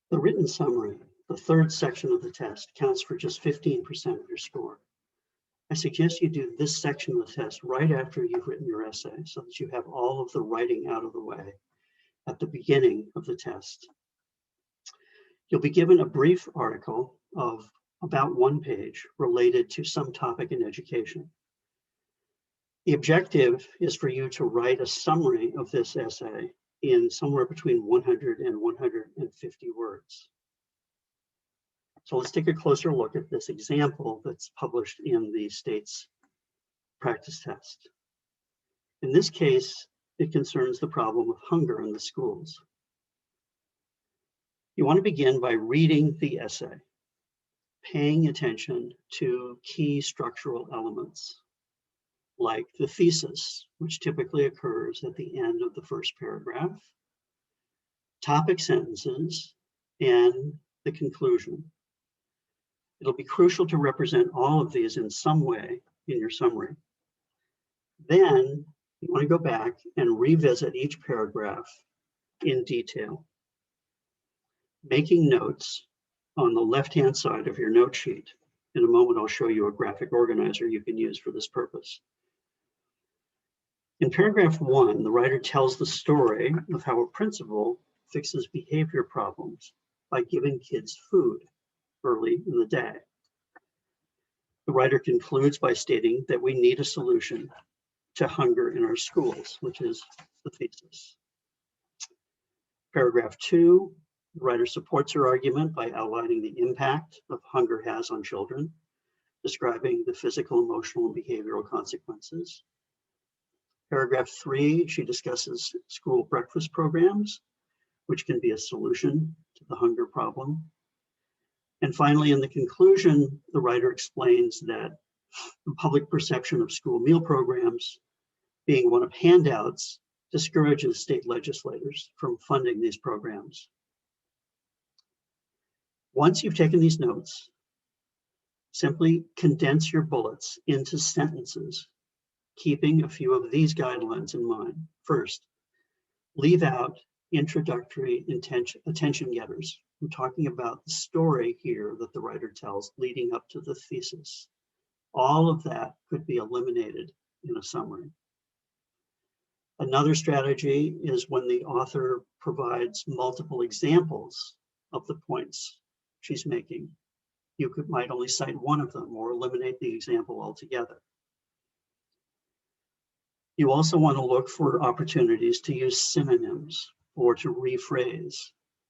The written summary, the third section of the test, counts for just 15% of your score. I suggest you do this section of the test right after you've written your essay so that you have all of the writing out of the way at the beginning of the test. You'll be given a brief article of about 1 page related to some topic in education. The objective is for you to write a summary of this essay in somewhere between 100 and 150 words. So let's take a closer look at this example that's published in the state's practice test. In this case, it concerns the problem of hunger in the schools. You want to begin by reading the essay, paying attention to key structural elements, like the thesis, which typically occurs at the end of the first paragraph, topic sentences, and the conclusion. It'll be crucial to represent all of these in some way in your summary. Then you want to go back and revisit each paragraph in detail, making notes on the left-hand side of your note sheet. In a moment, I'll show you a graphic organizer you can use for this purpose. In paragraph 1, the writer tells the story of how a principal fixes behavior problems by giving kids food early in the day. The writer concludes by stating that we need a solution to hunger in our schools, which is the thesis. Paragraph 2, the writer supports her argument by outlining the impact of hunger has on children, describing the physical, emotional, and behavioral consequences. Paragraph 3, she discusses school breakfast programs, which can be a solution to the hunger problem. And finally, in the conclusion, the writer explains that the public perception of school meal programs being one of handouts discourages state legislators from funding these programs. Once you've taken these notes, simply condense your bullets into sentences, keeping a few of these guidelines in mind. First, leave out introductory attention getters. I'm talking about the story here that the writer tells leading up to the thesis. All of that could be eliminated in a summary. Another strategy is when the author provides multiple examples of the points she's making. You might only cite one of them or eliminate the example altogether. You also want to look for opportunities to use synonyms or to rephrase.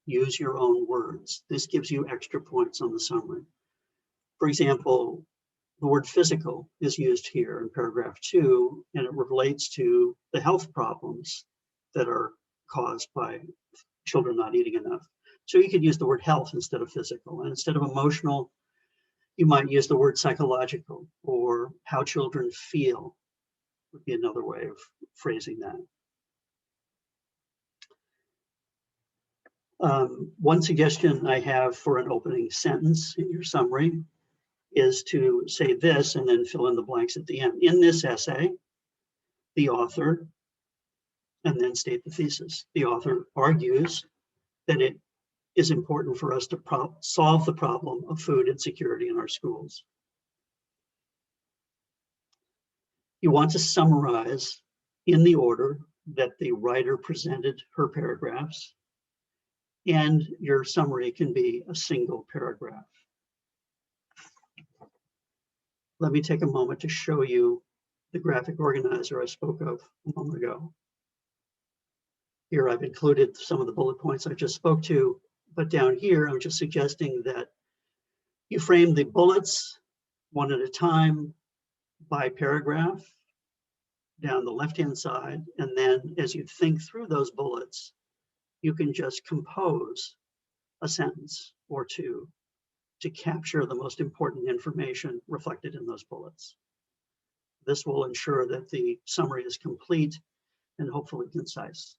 Use your own words. This gives you extra points on the summary. For example, the word physical is used here in paragraph 2, and it relates to the health problems that are caused by children not eating enough. So you could use the word health instead of physical, and instead of emotional, you might use the word psychological, or how children feel would be another way of phrasing that. One suggestion I have for an opening sentence in your summary is to say this and then fill in the blanks at the end. In this essay, the author, and then state the thesis. The author argues that it is important for us to solve the problem of food insecurity in our schools. You want to summarize in the order that the writer presented her paragraphs, and your summary can be a single paragraph. Let me take a moment to show you the graphic organizer I spoke of a moment ago. Here I've included some of the bullet points I just spoke to, but down here I'm just suggesting that you frame the bullets one at a time by paragraph down the left-hand side, and then as you think through those bullets, you can just compose a sentence or two to capture the most important information reflected in those bullets. This will ensure that the summary is complete and hopefully concise.